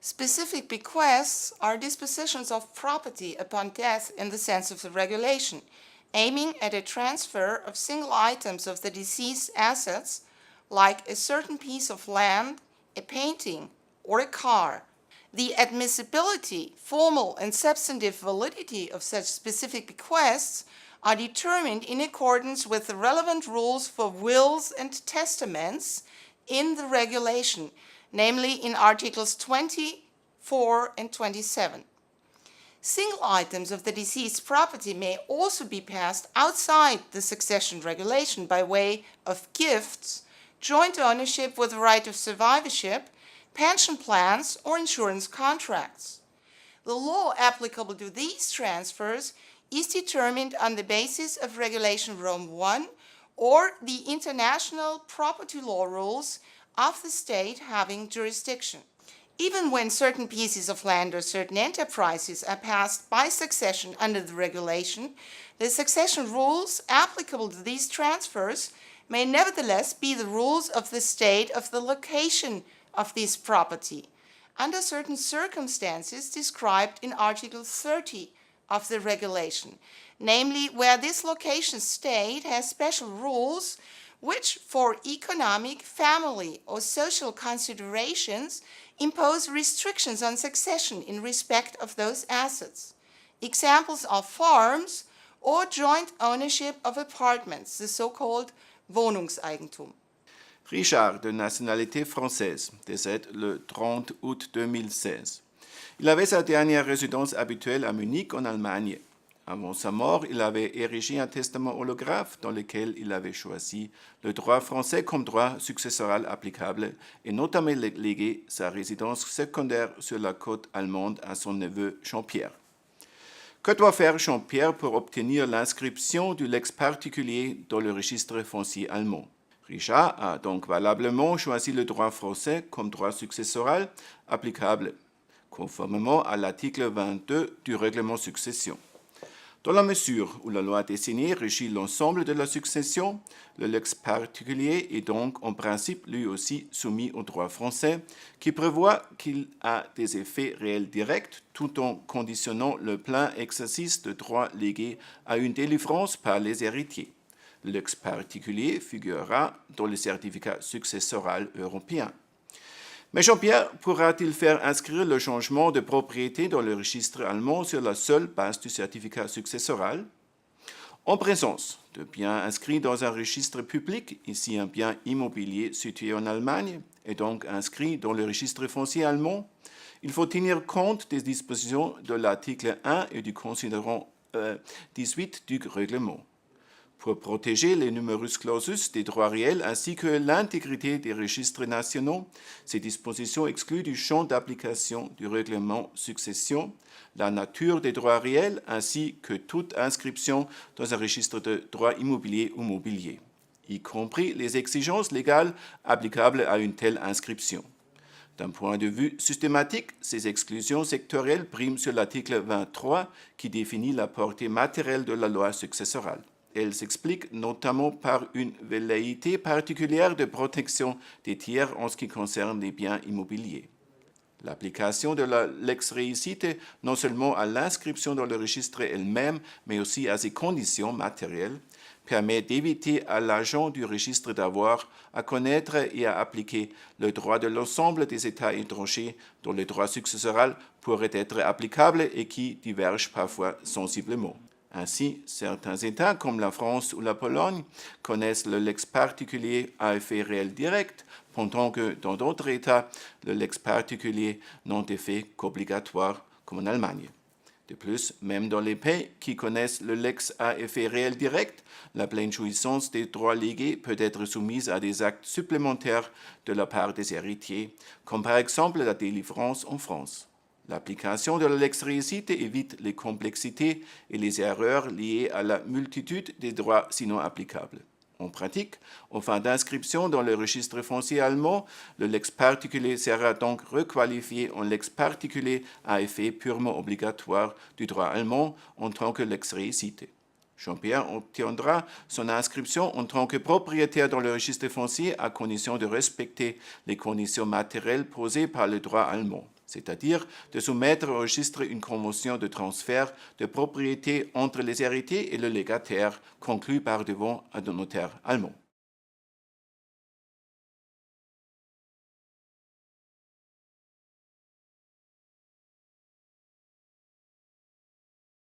Specific bequests are dispositions of property upon death in the sense of the regulation, aiming at a transfer of single items of the deceased's assets, like a certain piece of land, a painting, or a car. The admissibility, formal and substantive validity of such specific bequests are determined in accordance with the relevant rules for wills and testaments in the regulation, namely in Articles 24 and 27. Single items of the deceased's property may also be passed outside the succession regulation by way of gifts, joint ownership with the right of survivorship, pension plans, or insurance contracts. The law applicable to these transfers is determined on the basis of Regulation Rome I or the international property law rules of the state having jurisdiction. Even when certain pieces of land or certain enterprises are passed by succession under the regulation, the succession rules applicable to these transfers may nevertheless be the rules of the state of the location of this property, under certain circumstances described in Article 30 of the regulation, namely where this location state has special rules which for economic, family, or social considerations impose restrictions on succession in respect of those assets. Examples are farms or joint ownership of apartments, the so-called Wohnungseigentum. Richard, de nationalité française, décède le 30 août 2016. Il avait sa dernière résidence habituelle à Munich, en Allemagne. Avant sa mort, il avait érigé un testament holographe dans lequel il avait choisi le droit français comme droit successoral applicable et notamment légué sa résidence secondaire sur la côte allemande à son neveu Jean-Pierre. Que doit faire Jean-Pierre pour obtenir l'inscription du lex particulier dans le registre foncier allemand? Richard a donc valablement choisi le droit français comme droit successoral applicable, conformément à l'article 22 du règlement succession. Dans la mesure où la loi dessinée régit l'ensemble de la succession, le lex particulier est donc en principe lui aussi soumis au droit français, qui prévoit qu'il a des effets réels directs tout en conditionnant le plein exercice de droits légués à une délivrance par les héritiers. Le lex particulier figurera dans le certificat successoral européen. Mais Jean-Pierre pourra-t-il faire inscrire le changement de propriété dans le registre allemand sur la seule base du certificat successoral? En présence de biens inscrits dans un registre public, ici un bien immobilier situé en Allemagne, et donc inscrit dans le registre foncier allemand, il faut tenir compte des dispositions de l'article 1 et du considérant 18 du règlement. Pour protéger les numerus clausus des droits réels ainsi que l'intégrité des registres nationaux, ces dispositions excluent du champ d'application du règlement succession la nature des droits réels ainsi que toute inscription dans un registre de droits immobiliers ou mobiliers, y compris les exigences légales applicables à une telle inscription. D'un point de vue systématique, ces exclusions sectorielles priment sur l'article 23 qui définit la portée matérielle de la loi successorale. Elle s'explique notamment par une velléité particulière de protection des tiers en ce qui concerne les biens immobiliers. L'application de la lex réussite non seulement à l'inscription dans le registre elle-même, mais aussi à ses conditions matérielles, permet d'éviter à l'agent du registre d'avoir à connaître et à appliquer le droit de l'ensemble des États étrangers dont le droit successoral pourrait être applicable et qui divergent parfois sensiblement. Ainsi, certains États, comme la France ou la Pologne, connaissent le lex particulier à effet réel direct, pendant que dans d'autres États, le lex particulier n'a d'effet qu'obligatoire, comme en Allemagne. De plus, même dans les pays qui connaissent le lex à effet réel direct, la pleine jouissance des droits légués peut être soumise à des actes supplémentaires de la part des héritiers, comme par exemple la délivrance en France. L'application de la lex réussite évite les complexités et les erreurs liées à la multitude des droits sinon applicables. En pratique, en fin d'inscription dans le registre foncier allemand, le lex particulier sera donc requalifié en lex particulier à effet purement obligatoire du droit allemand en tant que lex réussite. Jean-Pierre obtiendra son inscription en tant que propriétaire dans le registre foncier à condition de respecter les conditions matérielles posées par le droit allemand. c'est-à-dire de soumettre au registre une convention de transfert de propriété entre les héritiers et le légataire conclue par devant un notaire allemand.